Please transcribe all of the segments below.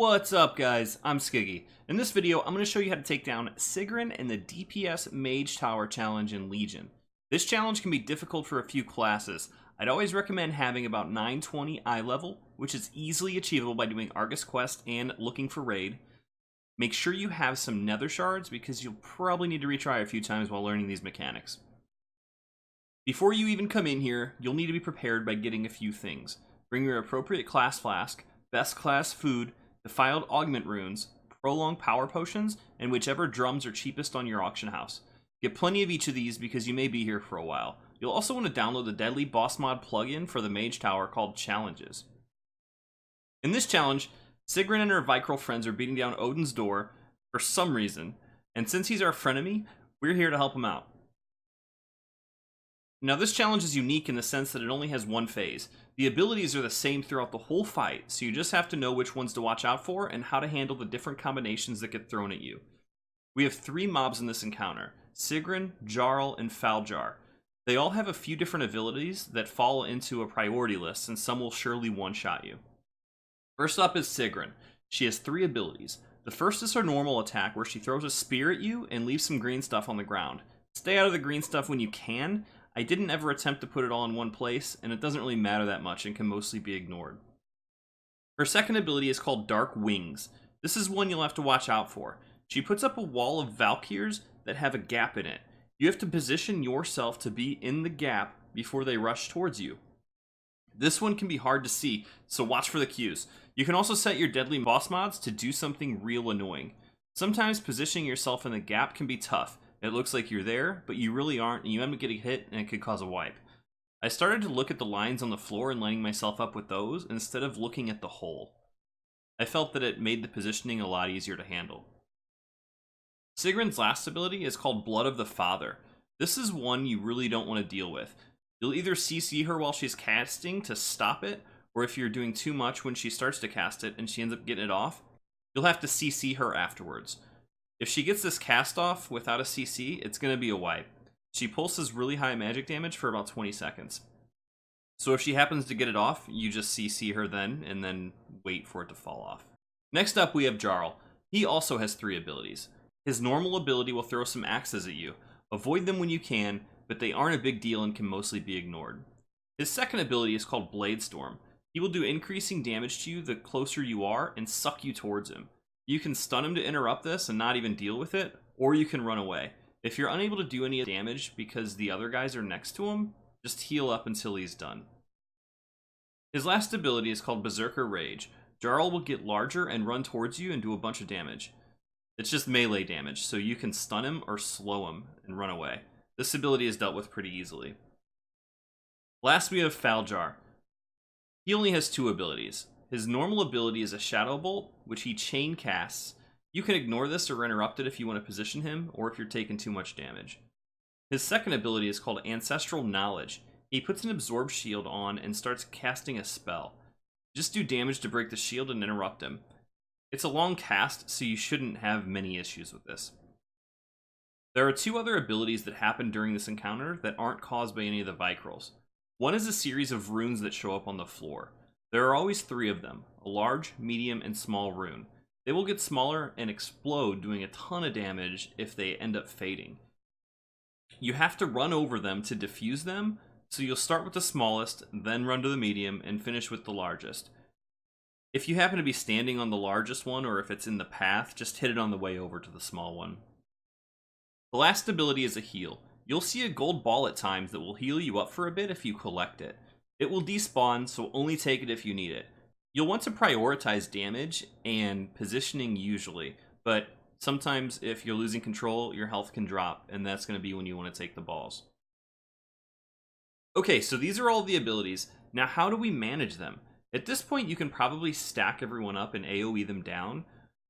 What's up guys, I'm Skiggy. In this video, I'm going to show you how to take down Sigryn in the DPS Mage Tower challenge in Legion. This challenge can be difficult for a few classes. I'd always recommend having about 920 eye level, which is easily achievable by doing Argus Quest and looking for raid. Make sure you have some nether shards because you'll probably need to retry a few times while learning these mechanics. Before you even come in here, you'll need to be prepared by getting a few things. Bring your appropriate class flask, best class food, defiled augment runes, prolonged power potions, and whichever drums are cheapest on your auction house. Get plenty of each of these because you may be here for a while. You'll also want to download the deadly boss mod plugin for the Mage Tower called Challenges. In this challenge, Sigryn and her Vicryl friends are beating down Odin's door for some reason, and since he's our frenemy, we're here to help him out. Now this challenge is unique in the sense that it only has one phase. The abilities are the same throughout the whole fight, so you just have to know which ones to watch out for and how to handle the different combinations that get thrown at you. We have 3 mobs in this encounter: Sigryn, Jarl, and Faljar. They all have a few different abilities that fall into a priority list, and some will surely one-shot you. First up is Sigryn. She has 3 abilities. The first is her normal attack, where she throws a spear at you and leaves some green stuff on the ground. Stay out of the green stuff when you can. I didn't ever attempt to put it all in one place, and it doesn't really matter that much and can mostly be ignored. Her second ability is called Dark Wings. This is one you'll have to watch out for. She puts up a wall of Valkyrs that have a gap in it. You have to position yourself to be in the gap before they rush towards you. This one can be hard to see, so watch for the cues. You can also set your deadly boss mods to do something real annoying. Sometimes positioning yourself in the gap can be tough. It looks like you're there, but you really aren't, and you end up getting hit, and it could cause a wipe. I started to look at the lines on the floor and lining myself up with those, instead of looking at the hole. I felt that it made the positioning a lot easier to handle. Sigryn's last ability is called Blood of the Father. This is one you really don't want to deal with. You'll either CC her while she's casting to stop it, or if you're doing too much when she starts to cast it and she ends up getting it off, you'll have to CC her afterwards. If she gets this cast off without a CC, it's going to be a wipe. She pulses really high magic damage for about 20 seconds. So if she happens to get it off, you just CC her then, and then wait for it to fall off. Next up we have Jarl. He also has 3 abilities. His normal ability will throw some axes at you. Avoid them when you can, but they aren't a big deal and can mostly be ignored. His second ability is called Blade Storm. He will do increasing damage to you the closer you are and suck you towards him. You can stun him to interrupt this and not even deal with it, or you can run away. If you're unable to do any damage because the other guys are next to him, just heal up until he's done. His last ability is called Berserker Rage. Jarl will get larger and run towards you and do a bunch of damage. It's just melee damage, so you can stun him or slow him and run away. This ability is dealt with pretty easily. Last we have Faljar. He only has 2 abilities. His normal ability is a Shadow Bolt, which he chain casts. You can ignore this or interrupt it if you want to position him, or if you're taking too much damage. His second ability is called Ancestral Knowledge. He puts an Absorb Shield on and starts casting a spell. Just do damage to break the shield and interrupt him. It's a long cast, so you shouldn't have many issues with this. There are 2 other abilities that happen during this encounter that aren't caused by any of the Vicryls. One is a series of runes that show up on the floor. There are always 3 of them: a large, medium, and small rune. They will get smaller and explode, doing a ton of damage if they end up fading. You have to run over them to defuse them, so you'll start with the smallest, then run to the medium, and finish with the largest. If you happen to be standing on the largest one, or if it's in the path, just hit it on the way over to the small one. The last ability is a heal. You'll see a gold ball at times that will heal you up for a bit if you collect it. It will despawn, so only take it if you need it. You'll want to prioritize damage and positioning usually, but sometimes if you're losing control, your health can drop, and that's going to be when you want to take the balls. Okay, so these are all the abilities. Now how do we manage them? At this point, you can probably stack everyone up and AoE them down.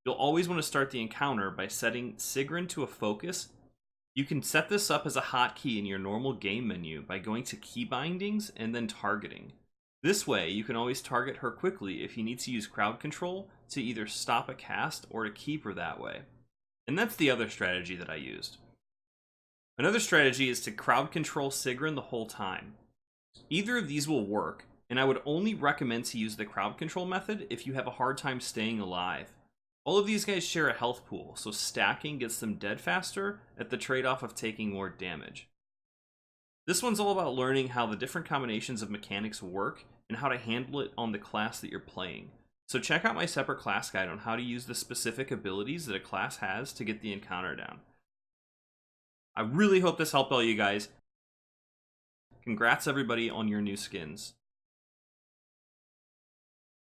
You'll always want to start the encounter by setting Sigryn to a focus. You can set this up as a hotkey in your normal game menu by going to key bindings and then targeting. This way, you can always target her quickly if you need to use crowd control to either stop a cast or to keep her that way. And that's the other strategy that I used. Another strategy is to crowd control Sigryn the whole time. Either of these will work. and I would only recommend to use the crowd control method if you have a hard time staying alive. All of these guys share a health pool, so stacking gets them dead faster at the trade-off of taking more damage. This one's all about learning how the different combinations of mechanics work and how to handle it on the class that you're playing. So check out my separate class guide on how to use the specific abilities that a class has to get the encounter down. I really hope this helped all you guys. Congrats everybody on your new skins.